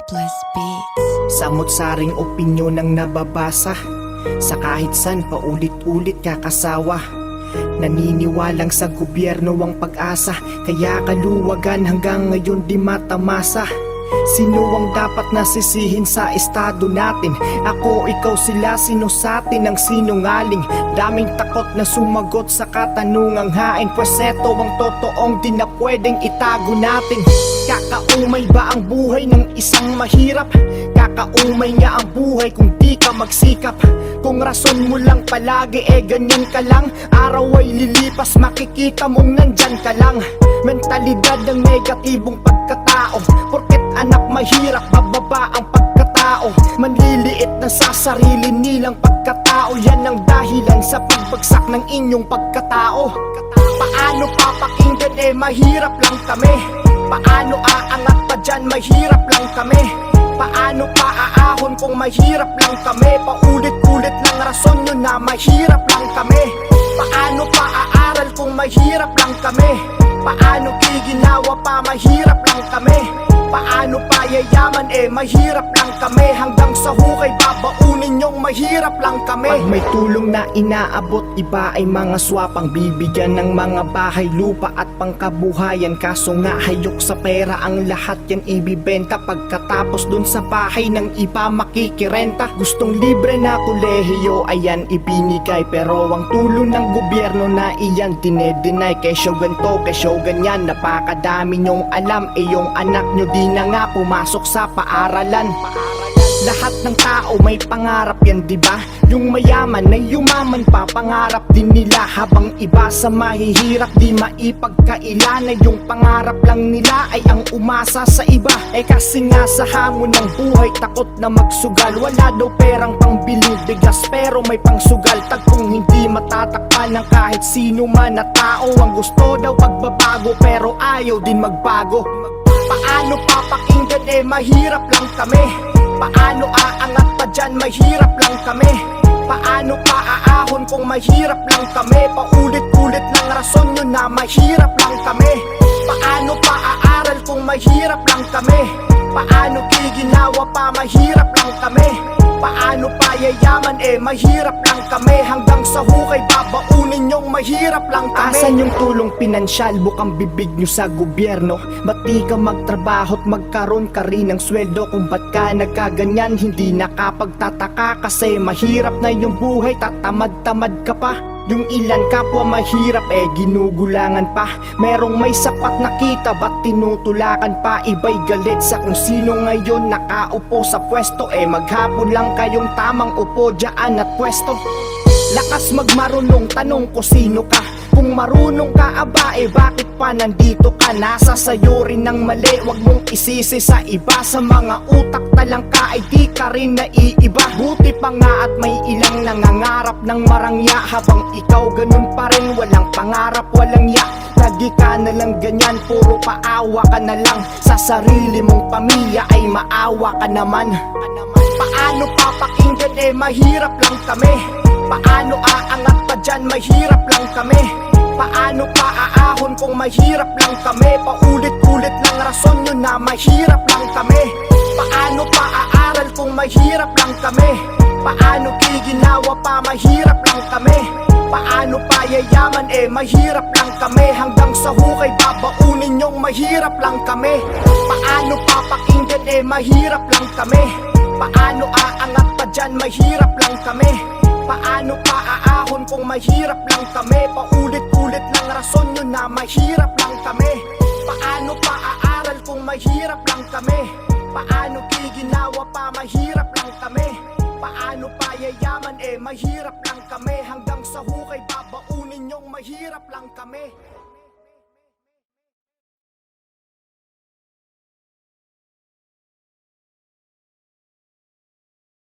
Artless Beats. Samot-saring opinyon ang nababasa, sa kahit san paulit-ulit kakasawa. Naniniwalang sa gobyerno ang pag-asa, kaya kaluwagan hanggang ngayon di matamasa. Sino ang dapat nasisihin sa estado natin? Ako, ikaw, sila, sino sa atin ang sinungaling? Daming takot na sumagot sa katanungang hain, pues eto ang totoong di na pwedeng itago natin. Kakaumay ba ang buhay ng isang mahirap? Kakaumay nga ang buhay kung di ka magsikap. Kung rason mo lang palagi ganyan ka lang, araw ay lilipas makikita mong nandyan ka lang. Mentalidad ng negatibong pagkatao, porket anak mahirap bababa ang pagkatao. Manliliit na sa sarili nilang pagkatao, yan ang dahilan sa pagbagsak ng inyong pagkatao. Paano papakinggan mahirap lang kami? Paano aangat pa dyan, mahirap lang kami? Paano paaahon kung mahirap lang kami? Paulit-ulit lang rason nyo na mahirap lang kami. Paano paaaral kung mahirap lang kami? Paano giginawa pa, mahirap lang kami? Paano pa yayaman mahirap lang kami? Hanggang sa hukay babaunin nyong mahirap lang kami. Pag may tulong na inaabot, iba ay mga swapang bibigyan ng mga bahay, lupa at pangkabuhayan. Kaso nga hayok sa pera ang lahat yan ibibenta, pagkatapos dun sa bahay ng iba makikirenta. Gustong libre na kolehiyo, ayan ibinigay, pero ang tulong ng gobyerno na iyan dinedenay. Kesyo ganto, kesyo ganyan, napakadami nyong alam, yung anak nyo di na nga pumasok sa paaralan. Lahat ng tao may pangarap yan, diba? Yung mayaman na yumaman pa, pangarap din nila. Habang iba sa mahihirap di maipagkailanay, yung pangarap lang nila ay ang umasa sa iba. Kasi nga sa hamon ng buhay takot na magsugal. Wala daw perang pangbiling bigas pero may pangsugal. Tagpong hindi matatakpan ng kahit sino man na tao. Ang gusto daw pagbabago pero ayaw din magbago. Paano papakinggan mahirap lang kami? Paano aangat pa dyan, mahirap lang kami? Paano paaahon kung mahirap lang kami? Paulit-ulit lang rason nyo na mahirap lang kami. Paano paaaral kung mahirap lang kami? Paano giginawa pa, mahirap lang kami? Paano pa yayaman mahirap lang kami? Hanggang sa hukay babaunin nyong mahirap lang kami. Asan yung tulong pinansyal, bukang bibig nyo sa gobyerno? Ba't di ka magtrabaho't magkaroon ka rin ng sweldo? Kung ba't ka nagkaganyan, hindi nakapagtataka. Kasi mahirap na yung buhay, tatamad-tamad ka pa. Yung ilan kapwa mahirap ginugulangan pa. Merong may sapat na kita, ba't tinutulakan pa? Iba'y galit sa kung sino ngayon nakaupo sa pwesto. Maghapon lang kayong tamang upo dyan at pwesto. Lakas magmarunong, tanong ko sino ka? Kung marunong ka bakit pa nandito ka? Nasa sayo rin ng mali, wag mong isisi sa iba. Sa mga utak talang ka ay di ka rin naiiba. Buti pa nga at may ilang nangangarap ng marangya, habang ikaw ganun pa rin, walang pangarap, walang ya. Lagi ka na lang ganyan, puro paawa ka na lang. Sa sarili mong pamilya ay maawa ka naman. Paano papakinggan mahirap lang kami? Paano aangat pa dyan, mahirap lang kami? Paano paaahon kung mahirap lang kami? Paulit-ulit lang rason nyo na mahirap lang kami. Paano paaaral kung mahirap lang kami? Paano giginawa pa, mahirap lang kami? Paano pa yayaman mahirap lang kami? Hanggang sa hukay babaunin nyong mahirap lang kami. Paano papakinggan mahirap lang kami? Paano aangat pa dyan, mahirap lang kami? Paano paaahon kung mahirap lang kami? Paulit-ulit lang rason nyo na mahirap lang kami. Paano paaaral kung mahirap lang kami? Paano giginawa pa, mahirap lang kami? Paano pa yayaman mahirap lang kami? Hanggang sa hukay babaunin nyong mahirap lang kami.